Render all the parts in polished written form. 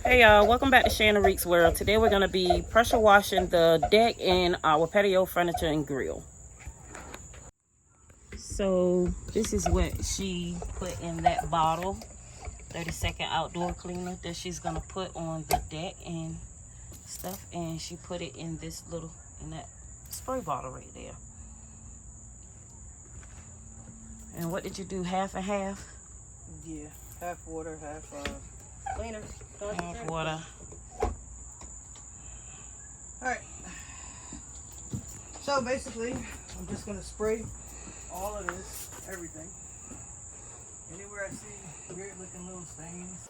Hey y'all, welcome back to Shannon Reek's World. Today we're going to be pressure washing the deck and our patio furniture and grill. So this is what she put in that bottle, 30-second outdoor cleaner that she's going to put on the deck and stuff. And she put it in that spray bottle right there. And what did you do, half and half? Yeah, half water, half cleaner. Half water. Alright. So basically, I'm just going to spray all of this, everything. Anywhere I see weird looking little stains.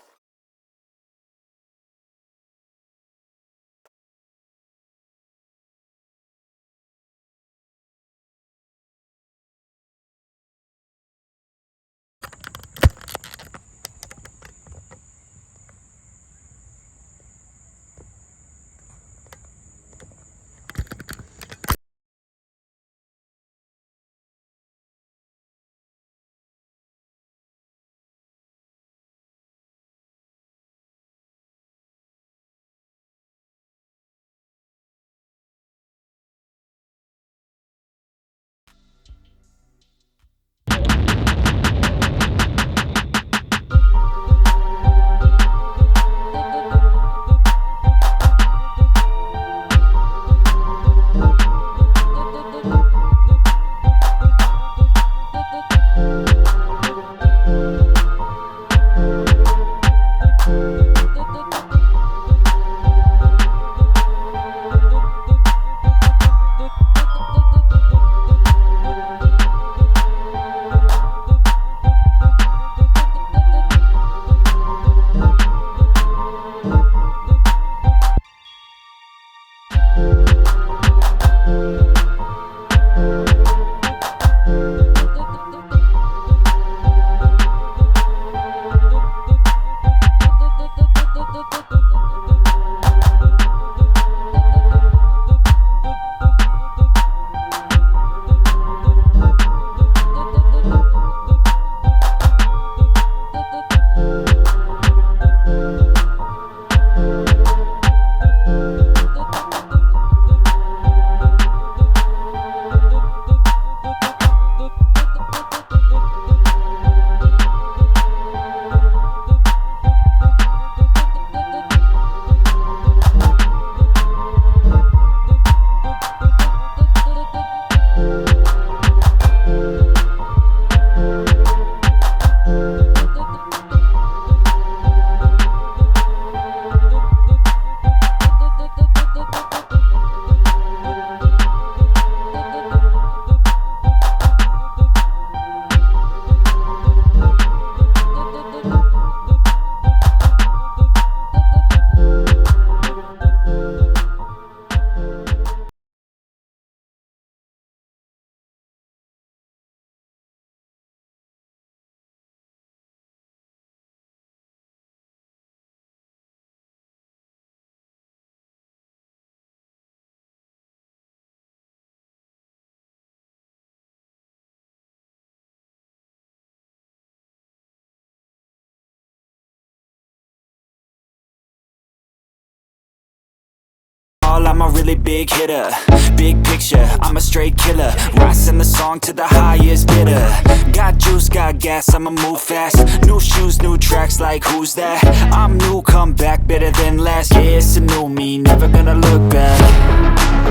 I'm a really big hitter, big picture, I'm a straight killer. Rising the song to the highest bidder. Got juice, got gas, I'ma move fast. New shoes, new tracks, like who's that? I'm new, come back, better than last. Yeah, it's a new me, never gonna look back.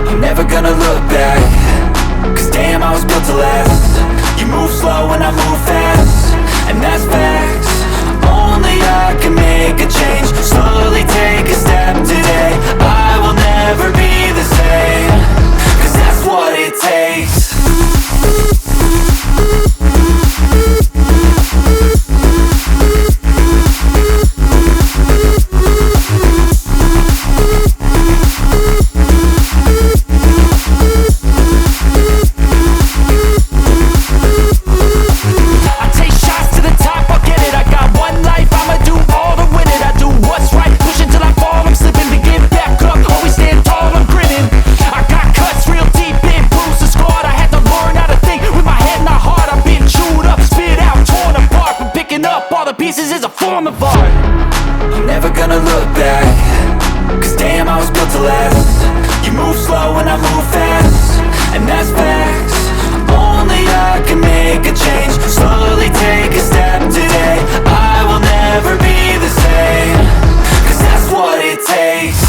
I'm never gonna look back. Cause damn, I was built to last. You move slow and I move fast, and that's facts. Only I can make a change. Slowly take a step today. I will never be the same, cause that's what it takes. I take shots to the top, I'll get it. I got one life, I'ma do all to win it. I do what's right, push until I fall. I'm slipping to get back up, always stand tall, I'm grinning. I got cuts real deep, been bruised and scarred. I had to learn how to think with my head and my heart. I've been chewed up, spit out, torn apart, but picking up all the pieces is a form of art. I'm never gonna look back. less. You move slow and I move fast, and that's facts. Only I can make a change. Slowly take a step today. I will never be the same, 'cause that's what it takes.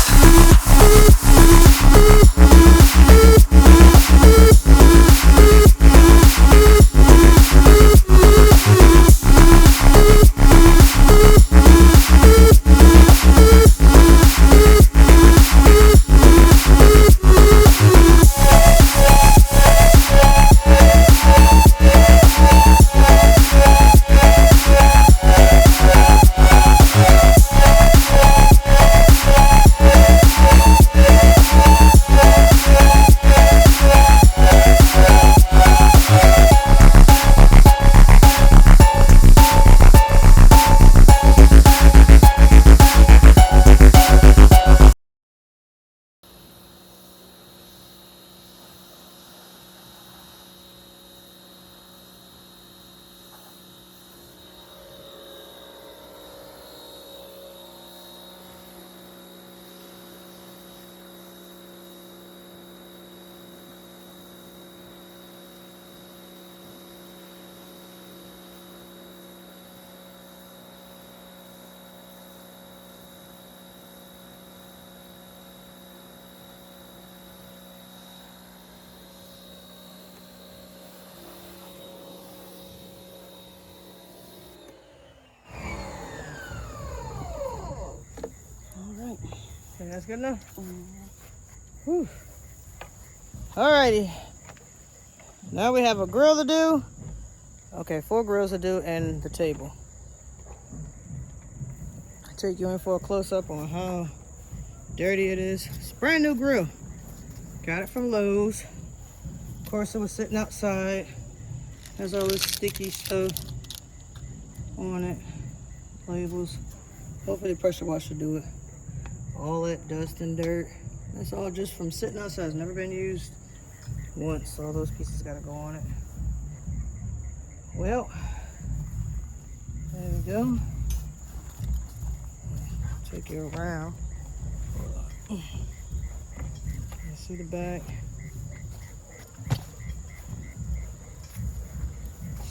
Okay, that's good enough? Whew. Alrighty. Now we have a grill to do. Okay, 4 grills to do and the table. I'll take you in for a close-up on how dirty it is. It's a brand new grill. Got it from Lowe's. Of course, it was sitting outside. Has all this sticky stuff on it. Labels. Hopefully the pressure washer will do it. All that dust and dirt. That's all just from sitting outside. It's never been used once. All those pieces gotta go on it. Well, there we go. Take you around. You see the back.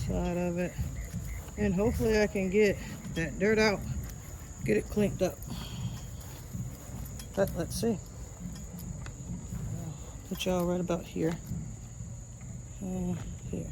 Side of it. And hopefully I can get that dirt out. Get it cleaned up. But let's see. Put y'all right about here. Here.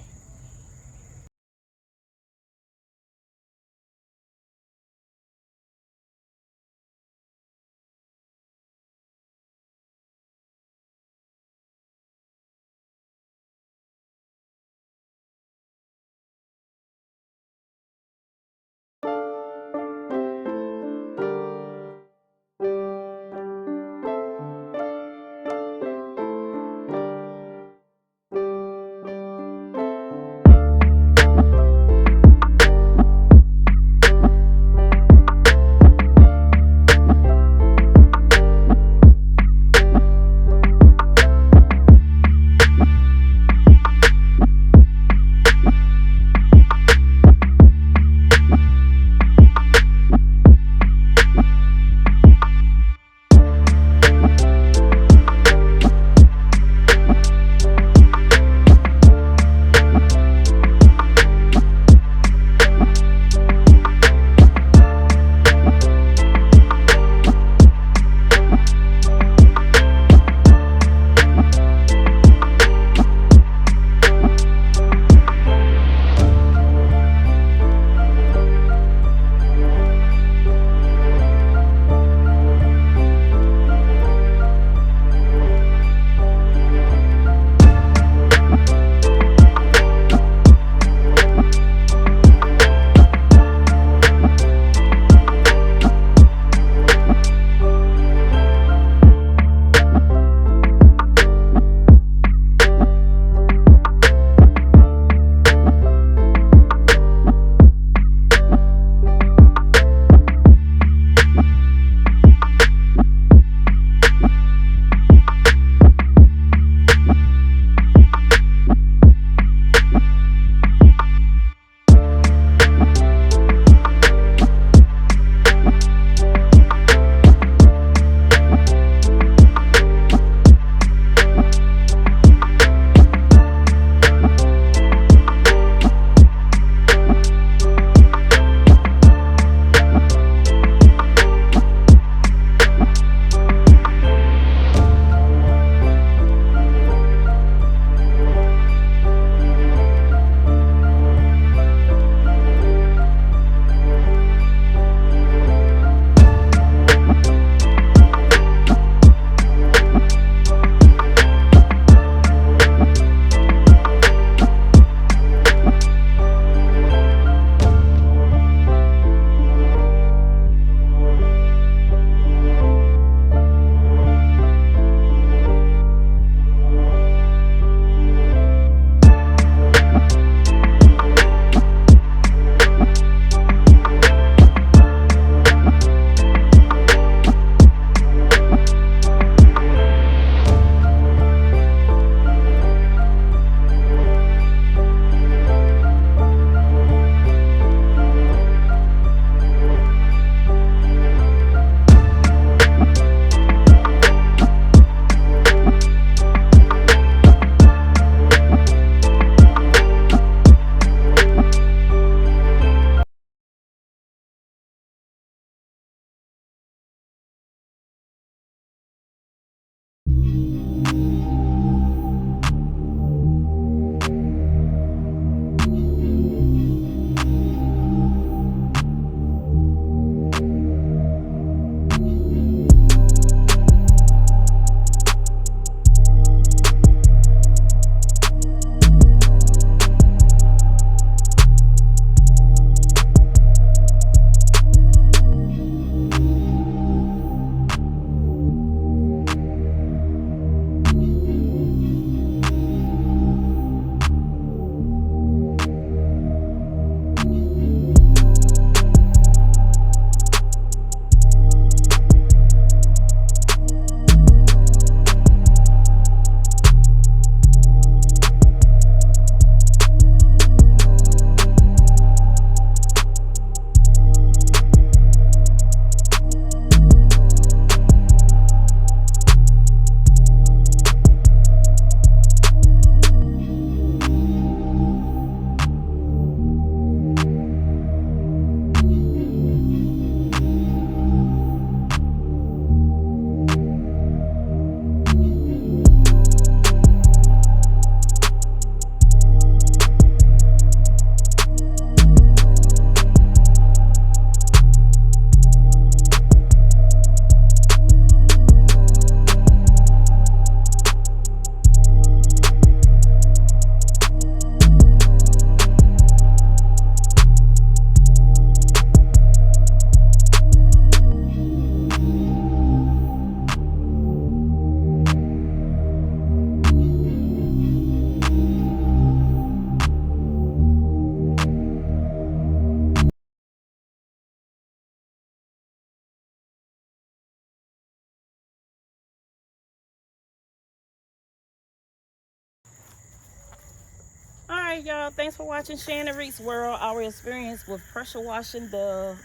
right, y'all. Thanks for watching Shannon Reed's World, our experience with pressure washing the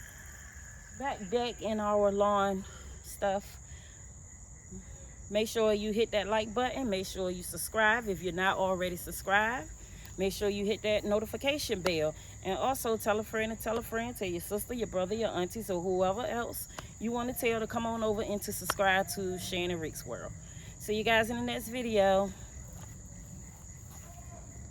back deck and our lawn stuff. Make sure you hit that like button. Make sure you subscribe if you're not already subscribed. Make sure you hit that notification bell. And also tell a friend and tell a friend. Tell your sister, your brother, your aunties, or whoever else you want to tell to come on over and to subscribe to Shannon Reed's World. See you guys in the next video.